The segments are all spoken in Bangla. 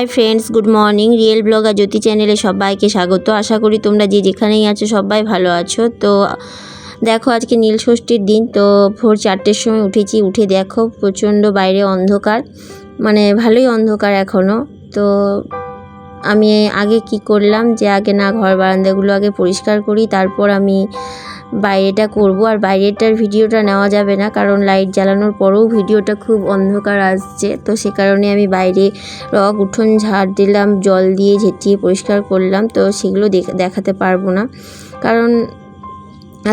High friends, good morning. Real blogger Jyoti চ্যানেলে সবাইকে স্বাগত। আশা করি তোমরা যে যেখানেই আছো সবাই ভালো আছো। তো দেখো আজকে নীল ষষ্ঠীর দিন। তো ভোর 4টের সময় উঠেছি। উঠে দেখো প্রচণ্ড বাইরে অন্ধকার, মানে ভালোই অন্ধকার এখনও। তো আমি আগে কি করলাম যে আগে না ঘর বারান্দাগুলো আগে পরিষ্কার করি, তারপর আমি বাইরেটা করব। আর বাইরেটার ভিডিওটা নেওয়া যাবে না, কারণ লাইট জ্বালানোর পরেও ভিডিওটা খুব অন্ধকার আসছে। তো সে কারণে আমি বাইরে উঠোন ঝাড় দিলাম, জল দিয়ে ঝেঁটিয়ে পরিষ্কার করলাম। তো সেগুলো দেখাতে পারবো না, কারণ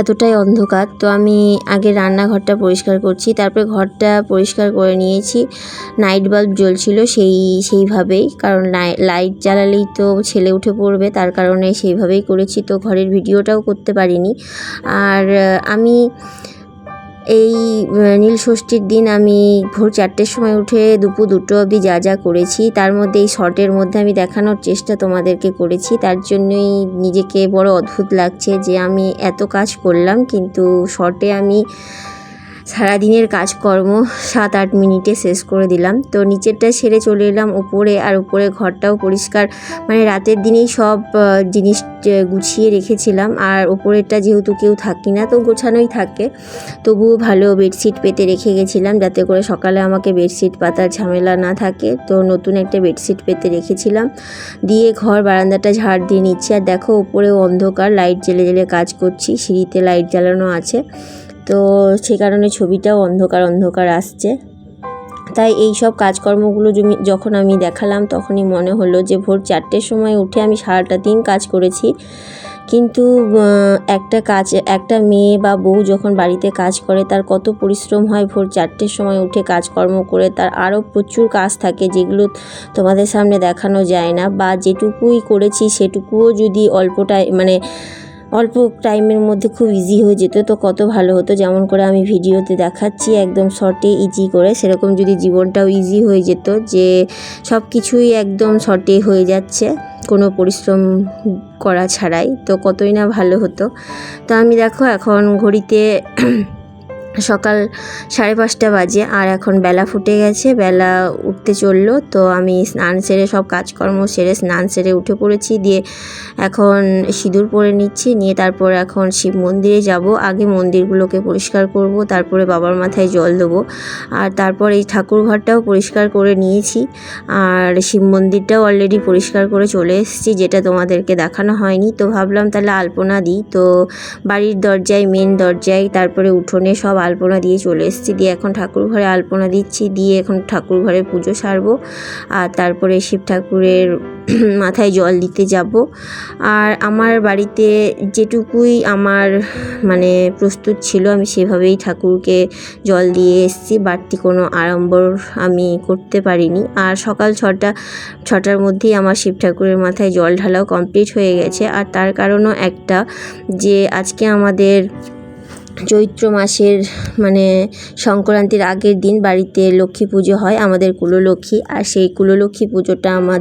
এতটাই অন্ধকার। তো আমি আগে রান্নাঘরটা পরিষ্কার করছি, তারপরে ঘরটা পরিষ্কার করে নিয়েছি। নাইট বাল্ব জ্বলছিল সেইভাবেই, কারণ লাইট জ্বালালেই তো ছেলে উঠে পড়বে, তার কারণে সেইভাবেই করেছি। তো ঘরের ভিডিওটাও করতে পারিনি। আর আমি এই নীল ষষ্ঠীর দিন আমি ভোর 4টের সময় উঠে দুপুর 2টো অবধি যা যা করেছি, তার মধ্যে এই শর্টের মধ্যে আমি দেখানোর চেষ্টা তোমাদেরকে করেছি। তার জন্যই নিজেকে বড় অদ্ভুত লাগছে যে আমি এত কাজ করলাম, কিন্তু শর্টে আমি সারাদিনের কাজকর্ম 7-8 মিনিটে শেষ করে দিলাম। তো নিচেরটা সেরে চলে এলাম উপরে। আর উপরে ঘরটাও পরিষ্কার, মানে রাতের দিনেই সব জিনিস গুছিয়ে রেখেছিলাম। আর উপরেরটা যেহেতু কেউ থাকি না, তো গোছানোই থাকে, তবুও ভালো বেডশিট পেতে রেখে গেছিলাম যাতে করে সকালে আমাকে বেডশিট পাতার ঝামেলা না থাকে। তো নতুন একটা বেডশিট পেতে রেখেছিলাম, দিয়ে ঘর বারান্দাটা ঝাড় দিয়ে নিচ্ছি। আর দেখো উপরেও অন্ধকার, লাইট জ্বেলে জ্বেলে কাজ করছি, সিঁড়িতে লাইট জ্বালানো আছে, তো সে কারণে ছবিটাও অন্ধকার অন্ধকার আসছে। তাই এই সব কাজকর্মগুলো যখন আমি দেখালাম, তখনই মনে হলো যে ভোর 4টের সময় উঠে আমি সারাটা দিন কাজ করেছি। কিন্তু একটা মেয়ে বা বউ যখন বাড়িতে কাজ করে তার কত পরিশ্রম হয়। ভোর 4টের সময় উঠে কাজকর্ম করে তার আরও প্রচুর কাজ থাকে, যেগুলো তোমাদের সামনে দেখানো যায় না। বা যেটুকুই করেছি সেটুকুও যদি অল্প টাইমের মধ্যে খুব ইজি হয়ে যেত তো কত ভালো হতো। যেমন করে আমি ভিডিওতে দেখাচ্ছি একদম শর্টে ইজি করে, সেরকম যদি জীবনটাও ইজি হয়ে যেত, যে সব কিছুই একদম শর্টে হয়ে যাচ্ছে কোনো পরিশ্রম করা ছাড়াই, তো কতই না ভালো হতো। তো আমি দেখো এখন ঘড়িতে সকাল 5:30 বাজে, আর এখন বেলা ফুটে গেছে, বেলা উঠতে চললো। তো আমি স্নান সেরে সব কাজকর্ম সেরে স্নান সেরে উঠে পড়েছি, দিয়ে এখন সিঁদুর পরে নিচ্ছি, নিয়ে তারপর এখন শিব মন্দিরে যাব। আগে মন্দিরগুলোকে পরিষ্কার করব, তারপরে বাবার মাথায় জল দেবো। আর তারপর এই ঠাকুর ঘরটাও পরিষ্কার করে নিয়েছি, আর শিব মন্দিরটাও অলরেডি পরিষ্কার করে চলে এসেছি, যেটা তোমাদেরকে দেখানো হয়নি। তো ভাবলাম তাহলে আলপনা দিই। তো বাড়ির দরজায়, মেন দরজায়, তারপরে উঠোনে সব আলপনা দিয়ে চলে এসেছি। দিয়ে এখন ঠাকুর ঘরে আলপনা দিচ্ছি, দিয়ে এখন ঠাকুর ঘরে পুজো সারবো। আর তারপরে শিব ঠাকুরের মাথায় জল দিতে যাব। আর আমার বাড়িতে যেটুকুই আমার প্রস্তুত ছিল আমি সেভাবেই ঠাকুরকে জল দিয়ে এসেছি, বাড়তি কোনো আড়ম্বর আমি করতে পারিনি। আর সকাল 6টার মধ্যেই আমার শিব ঠাকুরের মাথায় জল ঢালাও কমপ্লিট হয়ে গেছে। আর তার কারণও একটা, যে আজকে আমাদের চৈত্র মাসের সংক্রান্তির আগের দিন বাড়িতে লক্ষ্মী পুজো হয়, আমাদের কুললক্ষ্মী। আর সেই কুললক্ষ্মী পুজোটা আমার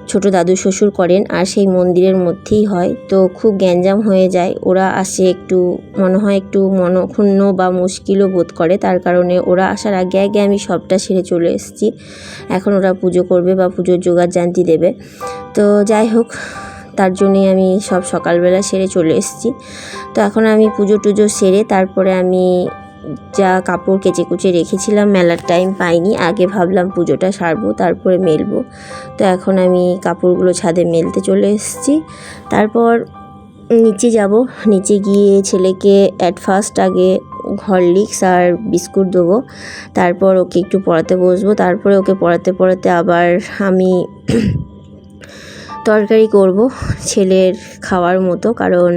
ছোট দাদু শ্বশুর করেন, আর সেই মন্দিরের মধ্যেই হয়। তো খুব গ্যাঞ্জাম হয়ে যায়, ওরা আসে একটু মনে হয় একটু মনক্ষুণ্ণ বা মুশকিলও বোধ করে, তার কারণে ওরা আসার আগে আগে আমি সবটা সেরে চলে এসেছি। এখন ওরা পুজো করবে বা পুজোর জোগাড় জান্তি দেবে। তো যাই হোক, তার জন্যই আমি সব সকালবেলা সেরে চলে এসেছি। তো এখন আমি পুজো টুজো সেরে তারপরে আমি যা কাপড় কেচে কুচে রেখেছিলাম, মেলার টাইম পাইনি, আগে ভাবলাম পুজোটা সারবো তারপরে মেলবো। তো এখন আমি কাপড়গুলো ছাদে মেলতে চলে এসেছি। তারপর নিচে যাব, নিচে গিয়ে ছেলেকে ফার্স্ট আগে হরলিক্স আর বিস্কুট দেবো, তারপর ওকে একটু পড়াতে বসবো। তারপরে ওকে পড়াতে পড়াতে আবার আমি তরকারি করব ছেলের খাওয়ার মতো, কারণ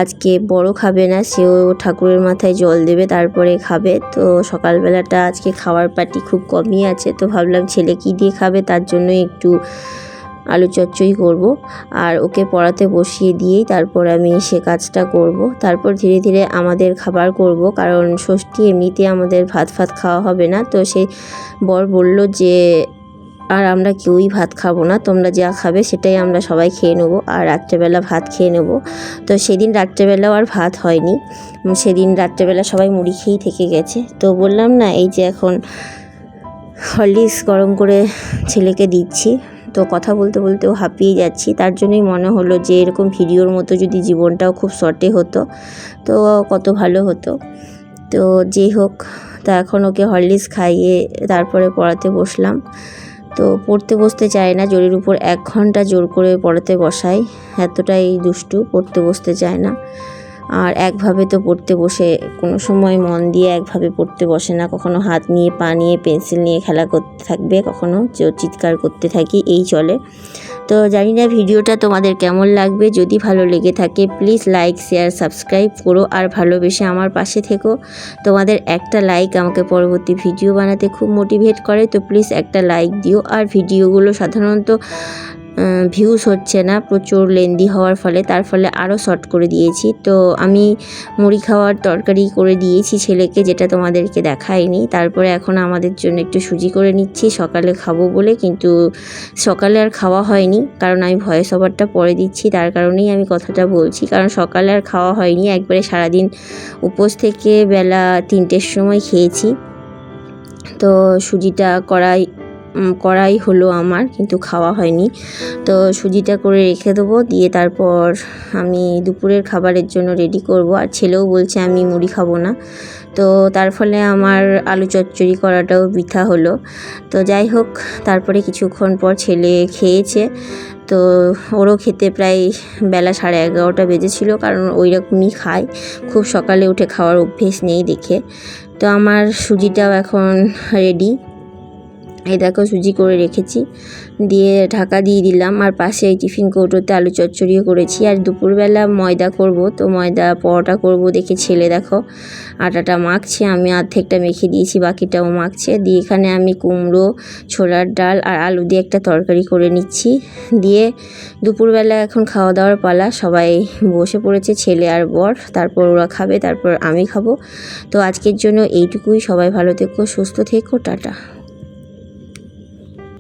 আজকে বড় খাবে না, সেও ঠাকুরের মাথায় জল দেবে তারপরে খাবে। তো সকালবেলাটা আজকে খাওয়ার পার্টি খুব কমই আছে, তো ভাবলাম ছেলে কী দিয়ে খাবে, তার জন্য একটু আলু চচ্চড়ি করব। আর ওকে পড়াতে বসিয়ে দিয়েই তারপর আমি সে কাজটা করব। তারপর ধীরে ধীরে আমাদের খাবার করব, কারণ ষষ্ঠী এমনিতে আমাদের ভাত খাওয়া হবে না। তো সেই বর বলল যে আর আমরা কেউই ভাত খাবো না, তোমরা যা খাবে সেটাই আমরা সবাই খেয়ে নেবো, আর রাত্রেবেলা ভাত খেয়ে নেব। তো সেদিন রাত্রেবেলাও আর ভাত হয়নি, সেদিন রাত্রেবেলা সবাই মুড়ি খেয়েই থেকে গেছে। তো বললাম না, এই যে এখন হরলিক্স গরম করে ছেলেকে দিচ্ছি, তো কথা বলতে বলতেও হাঁপিয়ে যাচ্ছি। তার জন্যই মনে হলো যে এরকম ভিডিওর মতো যদি জীবনটাও খুব শর্টে হতো তো কত ভালো হতো। তো যেই হোক, তা এখন ওকে হরলিক্স খাইয়ে তারপরে পড়াতে বসলাম। তো পড়তে বসতে চায় না, জোরের উপর 1 ঘন্টা জোর করে পড়াতে বসাই, এতটাই দুষ্টু, পড়তে বসতে চায় না। আর একভাবে তো পড়তে বসে কোনো সময় মন দিয়ে একভাবে পড়তে বসে না, কখনো হাত নিয়ে পা নিয়ে পেন্সিল নিয়ে খেলা করতে থাকবে, কখনো চিৎকার করতে থাকি, এই চলে। তো জানি না ভিডিওটা তোমাদের কেমন লাগবে, যদি ভালো লেগে থাকে প্লিজ লাইক শেয়ার সাবস্ক্রাইব করো আর ভালোবেসে আমার পাশে থেকো। তোমাদের একটা লাইক আমাকে পরবর্তী ভিডিও বানাতে খুব মোটিভেট করে, তো প্লিজ একটা লাইক দিও। আর ভিডিওগুলো সাধারণত ভিউজ হচ্ছে না প্রচুর লেন্দি হওয়ার ফলে, তার ফলে আরও শর্ট করে দিয়েছি। তো আমি মুড়ি খাওয়ার তরকারি করে দিয়েছি ছেলেকে, যেটা তোমাদেরকে দেখাইনি। তারপরে এখন আমাদের জন্য একটু সুজি করে নিচ্ছি সকালে খাবো বলে, কিন্তু সকালে আর খাওয়া হয়নি, কারণ আমি ভয়েস ওভারটা পরে দিচ্ছি, তার কারণেই আমি কথাটা বলছি। কারণ সকালে আর খাওয়া হয়নি, একবারে সারাদিন উপোস থেকে বেলা 3টের সময় খেয়েছি। তো সুজিটা করাই হলো আমার, কিন্তু খাওয়া হয়নি। তো সুজিটা করে রেখে দেবো, দিয়ে তারপর আমি দুপুরের খাবারের জন্য রেডি করব। আর ছেলেও বলছে আমি মুড়ি খাবো না, তো তার ফলে আমার আলু চচ্চড়ি করাটাও বৃথা হলো। তো যাই হোক, তারপরে কিছুক্ষণ পর ছেলে খেয়েছে। তো ওরও খেতে প্রায় বেলা 11:30 বেজেছিল, কারণ ওই রকমই খায়, খুব সকালে উঠে খাওয়ার অভ্যেস নেই দেখে। তো আমার সুজিটাও এখন রেডি, এই দেখো সুজি করে রেখেছি, দিয়ে ঢাকা দিয়ে দিলাম। আর পাশে এই টিফিন কৌটোতে আলু চচ্চড়িও করেছি। আর দুপুরবেলা ময়দা করব, তো ময়দা পরোটা করব দেখে ছেলে দেখো আটাটা মাখছে, আমি অর্ধেকটা মেখে দিয়েছি, বাকিটাও মাখছে। দিয়ে এখানে আমি কুমড়ো, ছোলার ডাল আর আলু দিয়ে একটা তরকারি করে নিচ্ছি। দিয়ে দুপুরবেলা এখন খাওয়া দাওয়ার পালা, সবাই বসে পড়েছে, ছেলে আর বর, তারপর ওরা খাবে, তারপর আমি খাবো। তো আজকের জন্য এইটুকুই, সবাই ভালো থেকো, সুস্থ থেকো, টাটা।